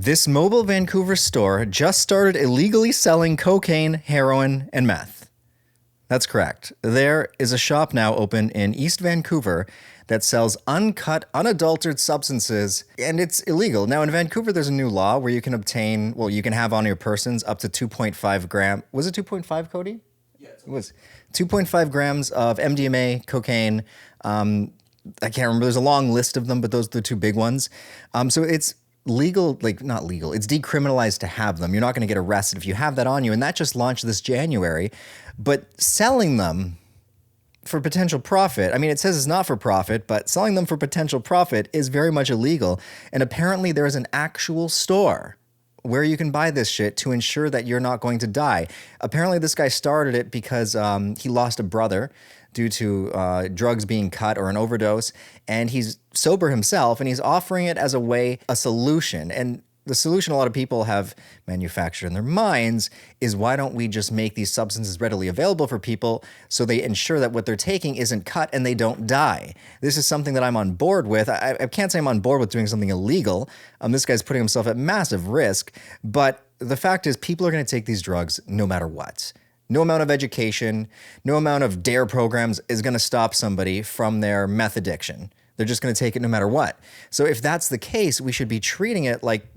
This mobile Vancouver store just started illegally selling cocaine, heroin, and meth. That's correct. There is a shop now open in East Vancouver that sells uncut, unadulterated substances, and it's illegal. Now, in Vancouver, there's a new law where you can obtain, well, you can have on your persons up to 2.5 grams. Was it 2.5, Cody? Yeah, it was 2.5 grams of MDMA, cocaine. I can't remember. There's a long list of them, but those are the two big ones. So it's legal, like not legal, it's decriminalized to have them. You're not going to get arrested if you have that on you. And that just launched this January. But selling them for potential profit, I mean, it says it's not for profit, but selling them for potential profit is very much illegal. And apparently there is an actual store where you can buy this shit to ensure that you're not going to die. Apparently this guy started it because he lost a brother due to drugs being cut or an overdose, and he's sober himself, and he's offering it as a solution. And the solution a lot of people have manufactured in their minds is, why don't we just make these substances readily available for people so they ensure that what they're taking isn't cut and they don't die? This is something that I'm on board with. I can't say I'm on board with doing something illegal. This guy's putting himself at massive risk, but the fact is people are going to take these drugs no matter what. No amount of education, no amount of DARE programs is going to stop somebody from their meth addiction. They're just going to take it no matter what. So if that's the case, we should be treating it like,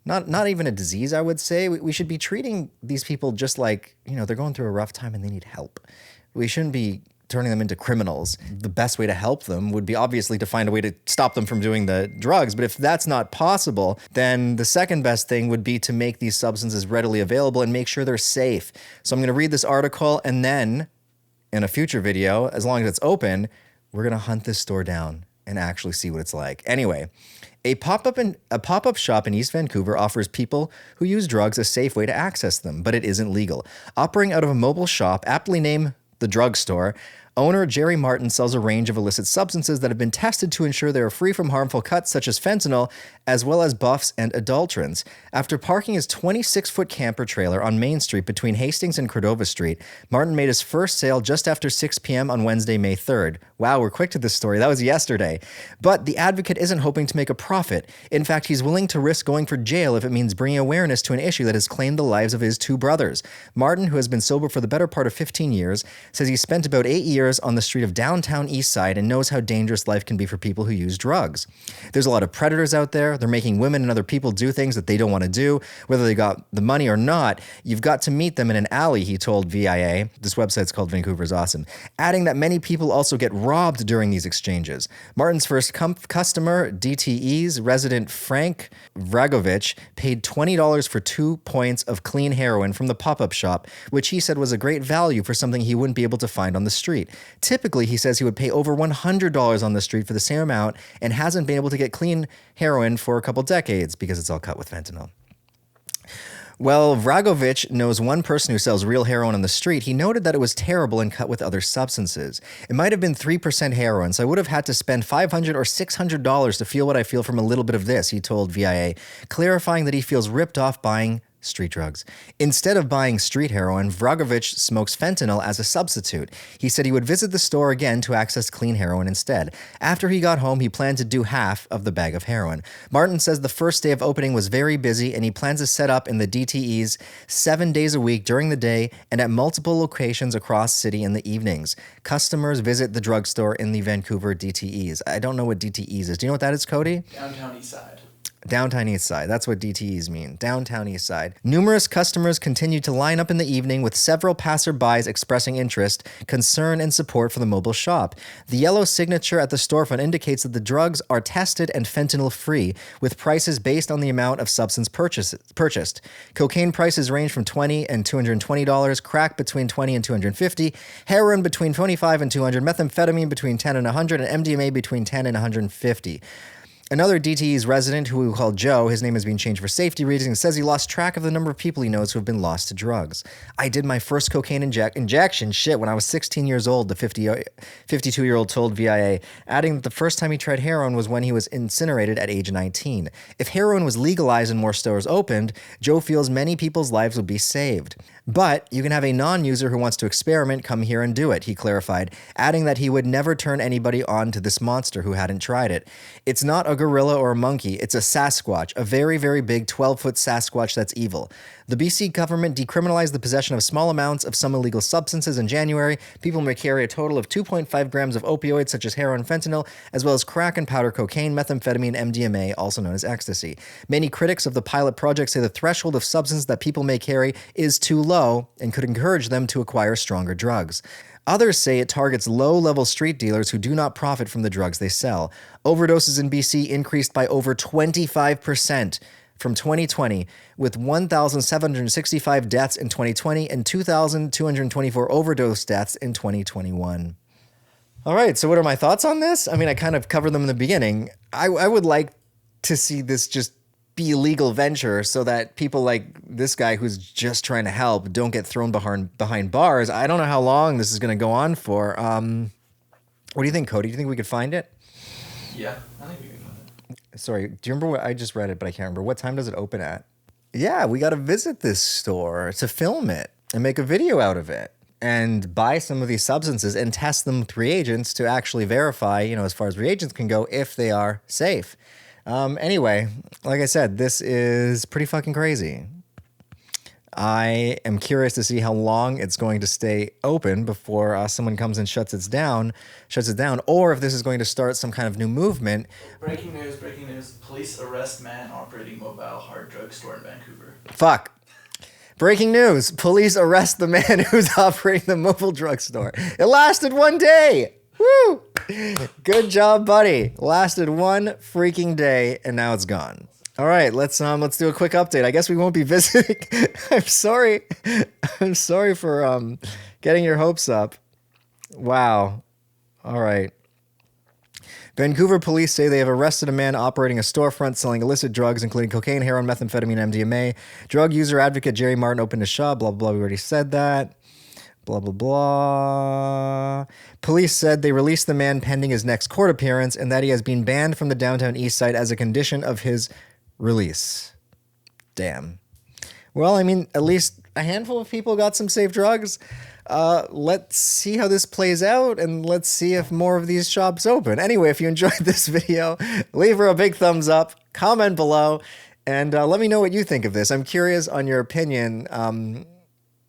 not even a disease, I would say. We should be treating these people just like, they're going through a rough time and they need help. We shouldn't be turning them into criminals. The best way to help them would be obviously to find a way to stop them from doing the drugs. But if that's not possible, then the second best thing would be to make these substances readily available and make sure they're safe. So I'm going to read this article, and then in a future video, as long as it's open, we're going to hunt this store down and actually see what it's like. Anyway, a pop-up shop in East Vancouver offers people who use drugs a safe way to access them, but it isn't legal. Operating out of a mobile shop, aptly named The Drugstore, owner Jerry Martin sells a range of illicit substances that have been tested to ensure they are free from harmful cuts such as fentanyl, as well as buffs and adulterants. After parking his 26-foot camper trailer on Main Street between Hastings and Cordova Street, Martin made his first sale just after 6 p.m. on Wednesday, May 3rd. Wow, we're quick to this story. That was yesterday. But the advocate isn't hoping to make a profit. In fact, he's willing to risk going for jail if it means bringing awareness to an issue that has claimed the lives of his two brothers. Martin, who has been sober for the better part of 15 years, says he spent about 8 years on the street of downtown Eastside and knows how dangerous life can be for people who use drugs. There's a lot of predators out there. They're making women and other people do things that they don't want to do, whether they got the money or not. You've got to meet them in an alley, he told VIA. This website's called Vancouver's Awesome, adding that many people also get robbed during these exchanges. Martin's first customer, DTE's resident Frank Vragovich, paid $20 for 2 points of clean heroin from the pop-up shop, which he said was a great value for something he wouldn't be able to find on the street. Typically, he says he would pay over $100 on the street for the same amount and hasn't been able to get clean heroin for a couple decades because it's all cut with fentanyl. Well, Vragovich knows one person who sells real heroin on the street. He noted that it was terrible and cut with other substances. It might have been 3% heroin, so I would have had to spend $500 or $600 to feel what I feel from a little bit of this, he told VIA, clarifying that he feels ripped off buying street drugs. Instead of buying street heroin, Vragovich smokes fentanyl as a substitute. He said he would visit the store again to access clean heroin instead. After he got home, he planned to do half of the bag of heroin. Martin says the first day of opening was very busy, and he plans to set up in the DTEs 7 days a week during the day and at multiple locations across city in the evenings. Customers visit the drugstore in the Vancouver DTEs. I don't know what DTEs is. Do you know what that is, Cody? Downtown Eastside. Downtown Eastside. That's what DTEs mean. Downtown Eastside. Numerous customers continued to line up in the evening, with several passerbys expressing interest, concern, and support for the mobile shop. The yellow signature at the storefront indicates that the drugs are tested and fentanyl-free, with prices based on the amount of substance purchased. Cocaine prices range from $20 and $220, crack between $20 and $250, heroin between $25 and $200, methamphetamine between $10 and $100, and MDMA between $10 and $150. Another DTE's resident, who we call Joe, his name has been changed for safety reasons, says he lost track of the number of people he knows who have been lost to drugs. I did my first cocaine injection when I was 16 years old, the 52-year-old told VIA, adding that the first time he tried heroin was when he was incinerated at age 19. If heroin was legalized and more stores opened, Joe feels many people's lives would be saved. But you can have a non-user who wants to experiment come here and do it, he clarified, adding that he would never turn anybody on to this monster who hadn't tried it. It's not a a gorilla or a monkey. It's a Sasquatch, a very, very big 12-foot Sasquatch that's evil. The BC government decriminalized the possession of small amounts of some illegal substances in January. People may carry a total of 2.5 grams of opioids such as heroin and fentanyl, as well as crack and powder cocaine, methamphetamine, MDMA, also known as ecstasy. Many critics of the pilot project say the threshold of substance that people may carry is too low and could encourage them to acquire stronger drugs. Others say it targets low-level street dealers who do not profit from the drugs they sell. Overdoses in BC increased by over 25% from 2020, with 1,765 deaths in 2020 and 2,224 overdose deaths in 2021. All right, so what are my thoughts on this? I mean, I kind of covered them in the beginning. I would like to see this just be a legal venture so that people like this guy who's just trying to help don't get thrown behind bars. I don't know how long this is going to go on for. What do you think, Cody? Do you think we could find it? Yeah, I think we can find it. Sorry, do you remember what I just read it, but I can't remember. What time does it open at? Yeah, we got to visit this store to film it and make a video out of it and buy some of these substances and test them with reagents to actually verify, as far as reagents can go, if they are safe. Anyway, like I said, this is pretty fucking crazy. I am curious to see how long it's going to stay open before someone comes and shuts it down, or if this is going to start some kind of new movement. Breaking news. Police arrest man operating mobile hard drug store in Vancouver. Fuck. Breaking news. Police arrest the man who's operating the mobile drug store. It lasted one day. Woo! Good job, buddy. Lasted one freaking day, and now it's gone. All right, let's do a quick update. I guess we won't be visiting. I'm sorry. I'm sorry for getting your hopes up. Wow. All right. Vancouver police say they have arrested a man operating a storefront selling illicit drugs, including cocaine, heroin, methamphetamine, MDMA. Drug user advocate Jerry Martin opened a shop. Blah, blah, blah. We already said that. Blah, blah, blah. Police said they released the man pending his next court appearance and that he has been banned from the downtown east side as a condition of his release. Damn. Well, I mean, at least a handful of people got some safe drugs. Let's see how this plays out, and let's see if more of these shops open. Anyway, if you enjoyed this video, leave her a big thumbs up, comment below, and let me know what you think of this. I'm curious on your opinion.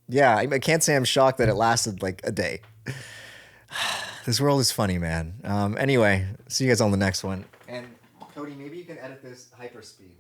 Yeah, I can't say I'm shocked that it lasted like a day. This world is funny, man. Anyway, see you guys on the next one. And Cody, maybe you can edit this hyperspeed.